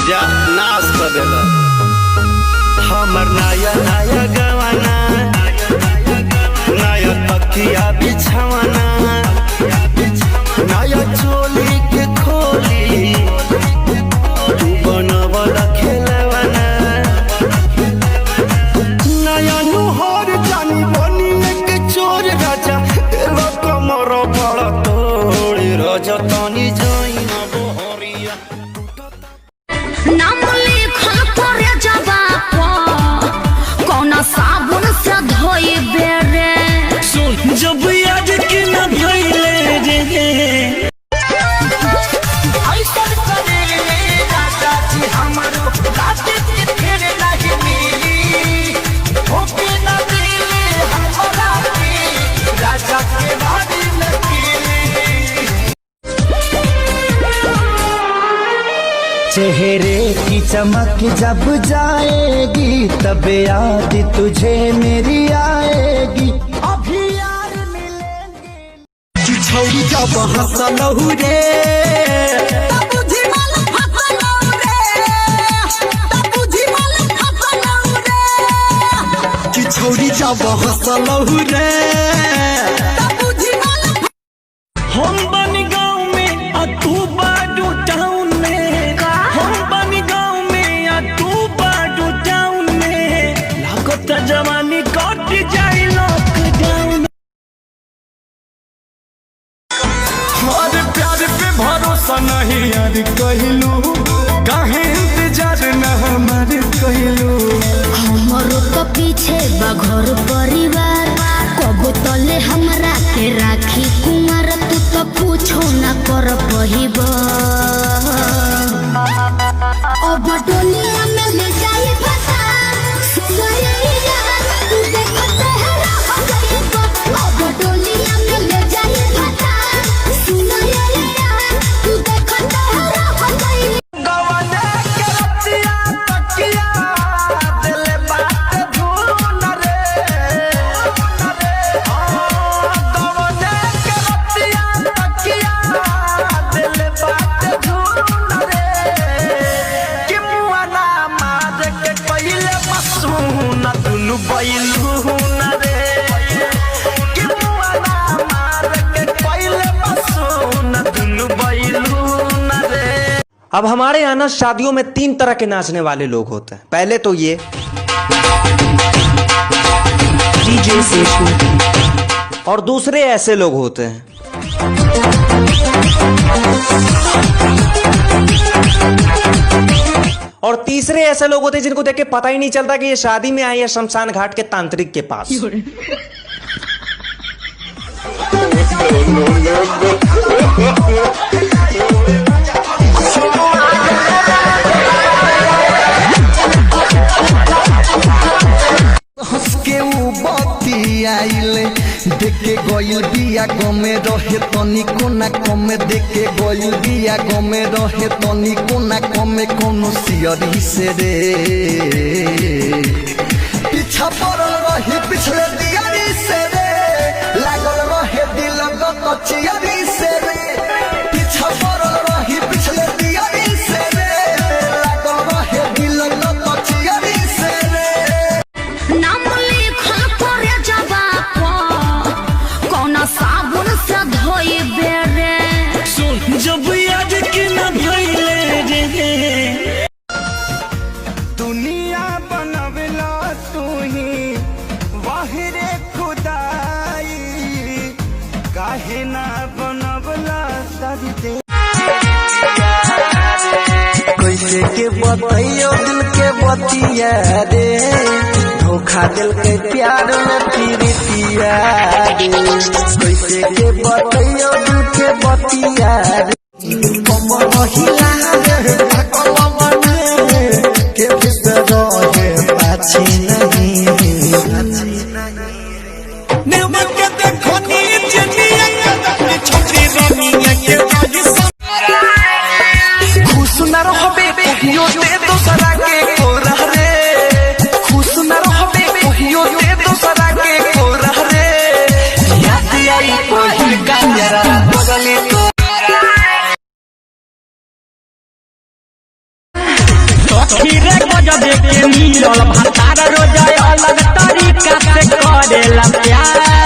जा नाश कर देगा हमर नया नया गवाना नया तकिया बिछावाना नया चोली के खोली तू बनवला खेलवाना नया नुहर जानी बनी के चोर राजा तेरा कमर बड़ा तोड़ रजतनी जाई ना बोहरिया नाम लिखल करे जबा कौन साबुन से धोई बेरे सुन जब याद के न भइले रे ऐसन करे राजा जी हमरो राते के फेर नहीं मिली होके न मिले हमरा के राजा के बारी लगी चेहरे की चमक जब जाएगी तब याद तुझे मेरी आएगी अभी यार मिलेंगे छौरी जब हंसलहु रे बुझी माल फसलौ रे छौरी जब हंसलहु रे बुझी माल हम बन गाँव में आ तू बाडू टाउन में हम बन गाँव में आ तू बाडू टाउन में लागत जवानी कट जाए लॉकडाउन हमारे प्यार पे भरोसा नहीं यार कहलू काहे इंतजार न हमार कहलू हमरो तो पीछे बघर परिवार कबो तले हमरा के राखी कुमार तू तो पूछो न कर पहिब अब डोलिया में ले जाई फसा सुनैया तू देखते है रह गई अब डोलिया में ले जाई फसा सुनैया तू देखते है रह गई गवने के रतिया तकिया दिल बात धून रे गवने के रतिया तकिया दिल बात धून रे कि मुआ ना मार के पहिले मसून दुनु बैलू न रे कि मुआ ना मार के पहिले मसून दुनु बैलू न रे। अब हमारे यहाँ ना शादियों में 3 तरह के नाचने वाले लोग होते हैं। पहले तो ये डीजे सेशु और दूसरे ऐसे लोग होते हैं और तीसरे ऐसे लोग होते हैं जिनको देख के पता ही नहीं चलता कि ये शादी में आए या शमशान घाट के तांत्रिक के पास। हंस के ऊ बत्ती आइले देखे गइल बिया गमे रहे तनी कोना कमे देखे गइल बिया गमे रहे तनी कोना कमे कोनो सियरी से रे पीछा पड़ल रही पिछले दियारी से रे लागल रहे दिल कचियरी से रे पीछा पड़ल रही पिछले दियारी से रे लागल रहे दिल कचियरी से रे नाम लिखल करे जबा कौन साबुन से धोई बेरे सुन जब याद के न भइले रे दुनिया बनवला तू ही वाहिरे खुदाई काहे ना बनवला सरिते कैसे के बतैयो दिल के बतिया रे धोखा दिल के प्यार में पीरितिया रे कैसे के बतैयो दिल के बतिया रे कमर महिला रे कलम ने के भीतर रहे पाछी नहीं नेम के देखो नीचे निया छोटी रनिया के बाजी खुश न रहबे कहियो दे दोसरा के कोरा रे खुश न रहबे कहियो दे दोसरा के कोरा रे याद आई कोई कांजरा बगले तो सखी रे गजबे के मिलल भतार रोज अलग तरीका से करेला प्यार।